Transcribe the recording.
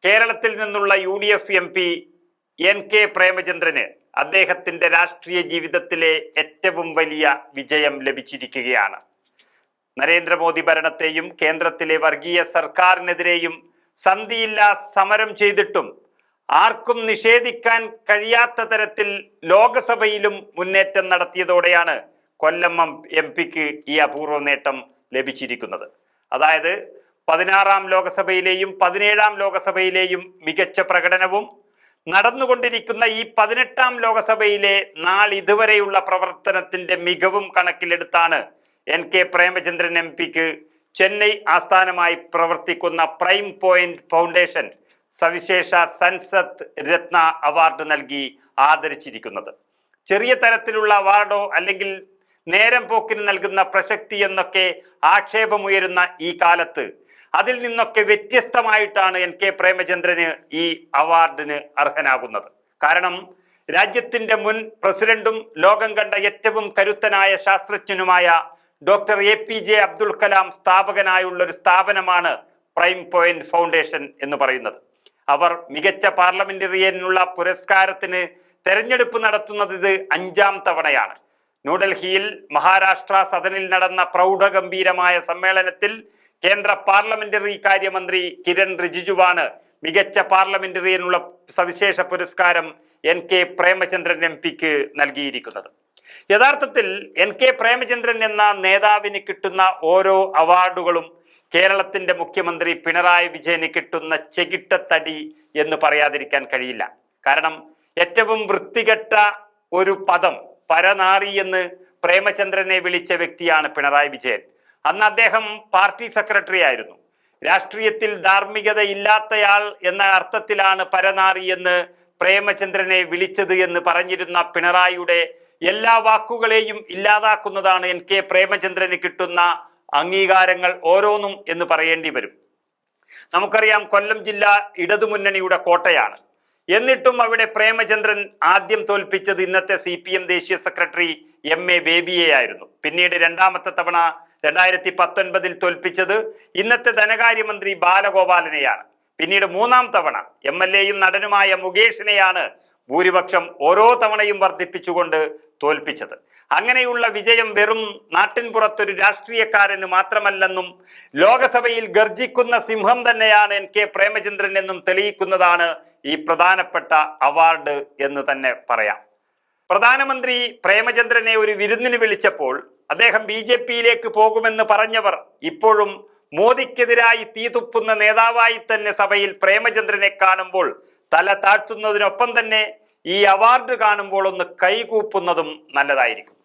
കേരളത്തിൽ നിന്നുള്ള UDF MP NK പ്രേമചന്ദ്രന് അദ്ദേഹത്തിന്റെ രാഷ്ട്രീയ ജീവിതത്തിലെ ഏറ്റവും വലിയ വിജയം ലഭിച്ചിരിക്കുകയാണ്. നരേന്ദ്രമോദി ഭരണത്തെയും കേന്ദ്രത്തിലെ വർഗീയ സർക്കാരിനെതിരെയും സന്ധിയില്ലാ സമരം ചെയ്തിട്ടും ആർക്കും നിഷേധിക്കാൻ കഴിയാത്ത തരത്തിൽ ലോകസഭയിലും മുന്നേറ്റം നടത്തിയതോടെയാണ് കൊല്ലം MP ഈ അപൂർവ നേട്ടം ലഭിച്ചിരിക്കുന്നത്. അതായത് 16-ാം ലോകസഭയിലെയും 17-ാം ലോകസഭയിലെയും മികച്ച പ്രകടനവും നടന്നുകൊണ്ടിരിക്കുന്ന ഈ 18-ാം ലോകസഭയിലെ നാളിതുവരെയുള്ള പ്രവർത്തനത്തിന്റെ മികവും കണക്കിലെടുത്താണ് NK പ്രേമചന്ദ്രൻ MP ചെന്നൈ ആസ്ഥാനമായി പ്രവർത്തിക്കുന്ന പ്രൈം പോയിന്റ് ഫൗണ്ടേഷൻ സവിശേഷ സൻസദ് രത്ന അവാർഡ് നൽകി ആദരിച്ചിരിക്കുന്നത്. ചെറിയ തരത്തിലുള്ള അവാർഡോ അല്ലെങ്കിൽ നേരം പോക്കിന് നൽകുന്ന പ്രശസ്തി എന്നൊക്കെ ആക്ഷേപമുയരുന്ന ഈ കാലത്ത് അതിൽ നിന്നൊക്കെ വ്യത്യസ്തമായിട്ടാണ് NK പ്രേമചന്ദ്രന് ഈ അവാർഡിന് അർഹനാകുന്നത്. കാരണം രാജ്യത്തിന്റെ മുൻ പ്രസിഡന്റും ലോകം കണ്ട ഏറ്റവും കരുത്തനായ ശാസ്ത്രജ്ഞനുമായ ഡോക്ടർ APJ അബ്ദുൽ കലാം സ്ഥാപകനായുള്ള ഒരു സ്ഥാപനമാണ് പ്രൈം പോയിന്റ് ഫൗണ്ടേഷൻ എന്ന് പറയുന്നത്. അവർ മികച്ച പാർലമെന്ററിയനുള്ള പുരസ്കാരത്തിന് തെരഞ്ഞെടുപ്പ് നടത്തുന്നത് ഇത് 5-ാം തവണയാണ്. ന്യൂഡൽഹിയിൽ മഹാരാഷ്ട്ര സദനിൽ നടന്ന പ്രൗഢഗംഭീരമായ സമ്മേളനത്തിൽ കേന്ദ്ര പാർലമെന്ററി കാര്യമന്ത്രി കിരൺ റിജിജുവാണ് മികച്ച പാർലമെന്ററിയനുള്ള സവിശേഷ പുരസ്കാരം NK പ്രേമചന്ദ്രൻ MP നൽകിയിരിക്കുന്നത്. യഥാർത്ഥത്തിൽ NK പ്രേമചന്ദ്രൻ എന്ന നേതാവിന് കിട്ടുന്ന ഓരോ അവാർഡുകളും കേരളത്തിന്റെ മുഖ്യമന്ത്രി പിണറായി വിജയന് കിട്ടുന്ന ചെകിട്ടത്തടി എന്ന് പറയാതിരിക്കാൻ കഴിയില്ല. കാരണം ഏറ്റവും വൃത്തികെട്ട ഒരു പദം പരനാറി എന്ന് പ്രേമചന്ദ്രനെ വിളിച്ച വ്യക്തിയാണ് പിണറായി വിജയൻ. അന്ന് അദ്ദേഹം പാർട്ടി സെക്രട്ടറി ആയിരുന്നു. രാഷ്ട്രീയത്തിൽ ധാർമ്മികത ഇല്ലാത്തയാൾ എന്ന അർത്ഥത്തിലാണ് പരനാറി എന്ന് പ്രേമചന്ദ്രനെ വിളിച്ചത് എന്ന് പറഞ്ഞിരുന്ന പിണറായിയുടെ എല്ലാ വാക്കുകളെയും ഇല്ലാതാക്കുന്നതാണ് NK പ്രേമചന്ദ്രന് കിട്ടുന്ന അംഗീകാരങ്ങൾ ഓരോന്നും എന്ന് പറയേണ്ടി വരും. നമുക്കറിയാം, കൊല്ലം ജില്ല ഇടതുമുന്നണിയുടെ കോട്ടയാണ്. എന്നിട്ടും അവിടെ പ്രേമചന്ദ്രൻ ആദ്യം തോൽപ്പിച്ചത് ഇന്നത്തെ CPM ദേശീയ സെക്രട്ടറി MA ബേബിയെ ആയിരുന്നു. പിന്നീട് രണ്ടാമത്തെ തവണ 2019 തോൽപ്പിച്ചത് ഇന്നത്തെ ധനകാര്യമന്ത്രി ബാലഗോപാലനെയാണ്. പിന്നീട് 3-ാം തവണ MLA-യും നടനുമായ മുകേഷിനെയാണ് ഭൂരിപക്ഷം ഓരോ തവണയും വർദ്ധിപ്പിച്ചുകൊണ്ട് തോൽപ്പിച്ചത്. അങ്ങനെയുള്ള വിജയം വെറും നാട്ടിൻപുറത്തൊരു രാഷ്ട്രീയക്കാരന് മാത്രമല്ലെന്നും ലോകസഭയിൽ ഗർജിക്കുന്ന സിംഹം തന്നെയാണ് NK പ്രേമചന്ദ്രൻ എന്നും തെളിയിക്കുന്നതാണ് ഈ പ്രധാനപ്പെട്ട അവാർഡ് എന്ന് തന്നെ പറയാം. പ്രധാനമന്ത്രി പ്രേമചന്ദ്രനെ ഒരു വിരുന്നിന് വിളിച്ചപ്പോൾ അദ്ദേഹം BJP-യിലേക്ക് പോകുമെന്ന് പറഞ്ഞവർ ഇപ്പോഴും മോദിക്കെതിരായി തീതുപ്പുന്ന നേതാവായി തന്നെ സഭയിൽ പ്രേമചന്ദ്രനെ കാണുമ്പോൾ തല താഴ്ത്തുന്നതിനൊപ്പം തന്നെ ഈ അവാർഡ് കാണുമ്പോൾ ഒന്ന് കൈകൂപ്പുന്നതും നല്ലതായിരിക്കും.